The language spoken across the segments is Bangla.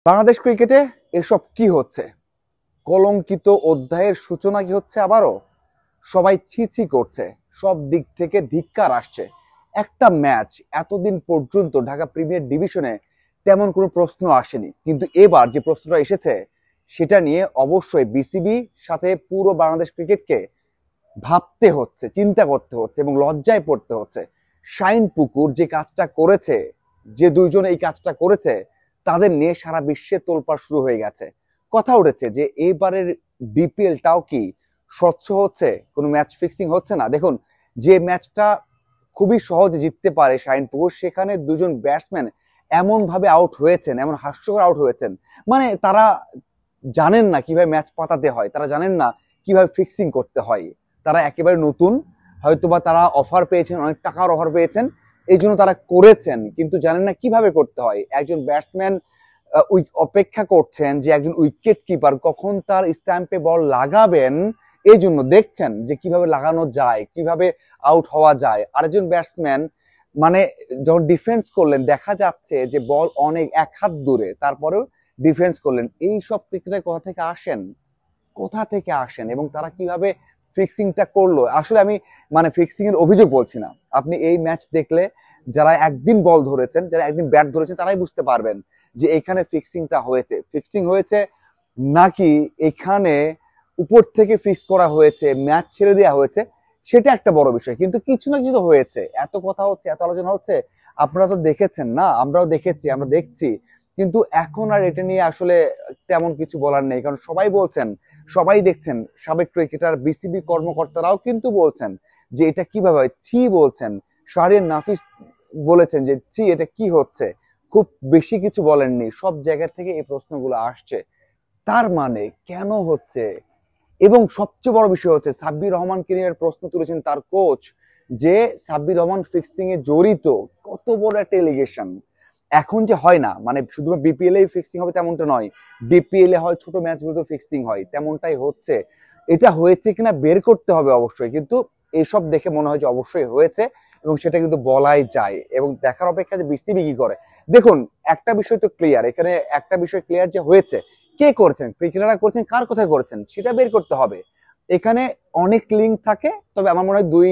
বাংলাদেশ ক্রিকেটে এসব কি হচ্ছে? কলঙ্কিত অধ্যায়ের সূচনা কি হচ্ছে আবারও? সবাই ছি ছি করছে, সব দিক থেকে ধিক্কার আসছে। একটা ম্যাচ এতদিন পর্যন্ত ঢাকা প্রিমিয়ার ডিভিশনে তেমন কোনো প্রশ্ন আসেনি, কিন্তু এবার যে প্রশ্নটা এসেছে সেটা নিয়ে অবশ্যই বিসিবি সাথে পুরো বাংলাদেশ ক্রিকেটকে ভাবতে হচ্ছে, চিন্তা করতে হচ্ছে এবং লজ্জায় পড়তে হচ্ছে। শাইন পুকুর যে কাজটা করেছে, যে দুইজন এই কাজটা করেছে, তাদের নিয়ে সারা বিশ্বে তোলপাড় শুরু হয়ে গেছে। কথা উঠেছে যে এবারের ডিপিএলটাও কি স্বচ্ছ হচ্ছে, কোনো ম্যাচ ফিক্সিং হচ্ছে না। দেখুন, যে ম্যাচটা খুবই সহজে জিততে পারে শাইন পুকুর, সেখানে দুজন ব্যাটসম্যান এমন ভাবে আউট হয়েছেন, এমন হাস্যকর আউট হয়েছেন, মানে তারা জানেন না কিভাবে ম্যাচ পাতাতে হয়, তারা জানেন না কিভাবে ফিক্সিং করতে হয়। তারা একেবারে নতুন, হয়তোবা তারা অফার পেয়েছেন, অনেক টাকার অফার পেয়েছেন, এই জন্য তারা করেছেন, কিন্তু জানেন না কিভাবে করতে হয়। একজন ব্যাটসম্যান অপেক্ষা করছেন যে একজন উইকেট কিপার কখন তার স্ট্যাম্পে বল লাগাবেন, এই জন্য দেখছেন যে কিভাবে লাগানো যায়, কিভাবে আউট হওয়া যায়। আরেকজন ব্যাটসম্যান মানে যখন ডিফেন্স করলেন দেখা যাচ্ছে যে বল অনেক এক হাত দূরে, তারপরেও ডিফেন্স করলেন। এই সব ক্রিকেটার কোথা থেকে আসেন এবং তারা কিভাবে ফিক্সিংটা করলো? আসলে আমি মানে ফিক্সিং এর অভিযোগ বলছি না, আপনি এই ম্যাচ দেখলে যারা একদিন বল ধরেছেন, যারা একদিন ব্যাট ধরেছেন, তারাই বুঝতে পারবেন যে এখানে ফিক্সিংটা হয়েছে। ফিক্সিং হয়েছে নাকি এখানে উপর থেকে ফিক্স করা হয়েছে, ম্যাচ ছেড়ে দেওয়া হয়েছে, সেটা একটা বড় বিষয়। কিন্তু কিছু না কিছু তো হয়েছে, এত কথা হচ্ছে, এত আলোচনা হচ্ছে, আপনারা তো দেখেছেন না, আমরাও দেখেছি, আমরা দেখছি। কিন্তু এখন আর এটা নিয়ে আসলে তেমন কিছু বলার নেই, কারণ সবাই বলছেন, সবাই দেখছেন, সাবেক ক্রিকেটার, বিসিবি কর্মকর্তারাও কিন্তু বলছেন যে এটা কিভাবে হয়, ছি বলছেন। শাহরিয়ার নাফিস বলেছেন যে ছি, এটা কি হচ্ছে। খুব বেশি কিছু বলেননি, সব জায়গা থেকে এই প্রশ্নগুলো আসছে। তার মানে কেন হচ্ছে? এবং সবচেয়ে বড় বিষয় হচ্ছে সাব্বির রহমানকে নিয়ে প্রশ্ন তুলেছেন তার কোচ, যে সাব্বির রহমান ফিক্সিং এ জড়িত। কত বড় একটা এলিগেশন! এখন যে হয় না, মানে শুধুমাত্র বিপিএল এ ফিক্সিং হবে তেমনটা নয়, ডিপিএল এ হয়, ছোট ম্যাচগুলোতে ফিক্সিং হয়, তেমনটাই হচ্ছে। এটা হয়েছে কিনা বের করতে হবে অবশ্যই, কিন্তু এইসব দেখে মনে হয় যে অবশ্যই হয়েছে এবং সেটা কিন্তু বলাই যায় এবং দেখার অপেক্ষা যে বিসিবি কি করে। দেখুন, একটা বিষয় তো ক্লিয়ার, এখানে একটা বিষয় ক্লিয়ার যে হয়েছে, কে করেছেন, ক্রিকেটাররা করেছেন, কার কোথায় করেছেন সেটা বের করতে হবে। এখানে অনেক লিঙ্ক থাকে, তবে আমার মনে হয় দুই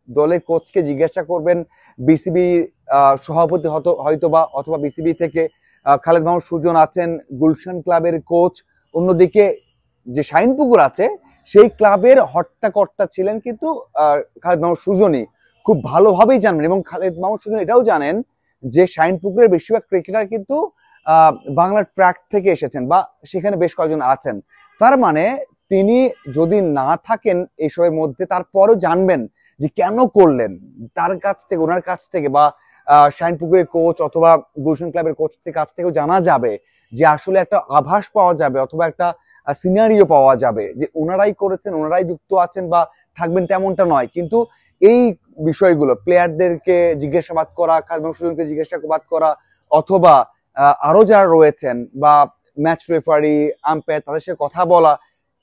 দলের কোচকে জিজ্ঞাসা করবেন, বিসিবি সভাপতি হয়তোবা, অথবা বিসিবি থেকে খালেদ মাহমুদ সুজন আছেন, গুলশান ক্লাবের কোচ। অন্যদিকে যে শাহিন পুকুর আছে, সেই ক্লাবের হর্তাকর্তা ছিলেন কিন্তু খালেদ মাহমুদ সুজনই। খুব ভালোভাবেই জানেন এবং খালেদ মাহমুদ সুজন এটাও জানেন যে শাহিন পুকুরের বেশিরভাগ ক্রিকেটার কিন্তু বাংলার ট্র্যাক থেকে এসেছেন বা সেখানে বেশ কয়েকজন আছেন। তার মানে তিনি যদি না থাকেন এইসবের মধ্যে, তারপরও জানবেন যে কেন করলেন। তার কাছ থেকে, ওনার কাছ থেকে, বা শাহিন পুকুরের কোচ অথবা গুলশান ক্লাবের কোচ থেকে কাছ থেকেও জানা যাবে, যে আসলে একটা আভাস পাওয়া যাবে অথবা একটা সিনারিও পাওয়া যাবে যে ওনারাই করেছেন, ওনারাই যুক্ত আছেন বা থাকবেন, তেমনটা নয়। কিন্তু এই বিষয়গুলো প্লেয়ারদেরকে জিজ্ঞাসাবাদ করা, খালেদ সুজনকে জিজ্ঞাসাবাদ করা, অথবা আরো যারা রয়েছেন বা ম্যাচ রেফারি, আম্পায়ার, তাদের সাথে কথা বলা,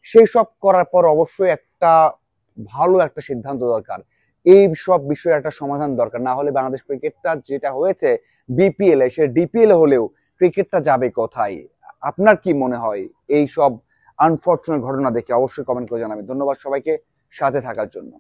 সেই সব করার পর অবশ্যই একটা ভালো একটা সিদ্ধান্ত দরকার। এই সব বিষয়ে একটা সমাধান দরকার, না হলে বাংলাদেশ ক্রিকেটটা যেটা হয়েছে বিপিএল এ, সে ডিপিএল এ হলেও ক্রিকেটটা যাবে কোথায়? আপনার কি মনে হয় এই সব আনফরচুনেট ঘটনা দেখে? অবশ্যই কমেন্ট করে জানাবেন। ধন্যবাদ সবাইকে সাথে থাকার জন্য।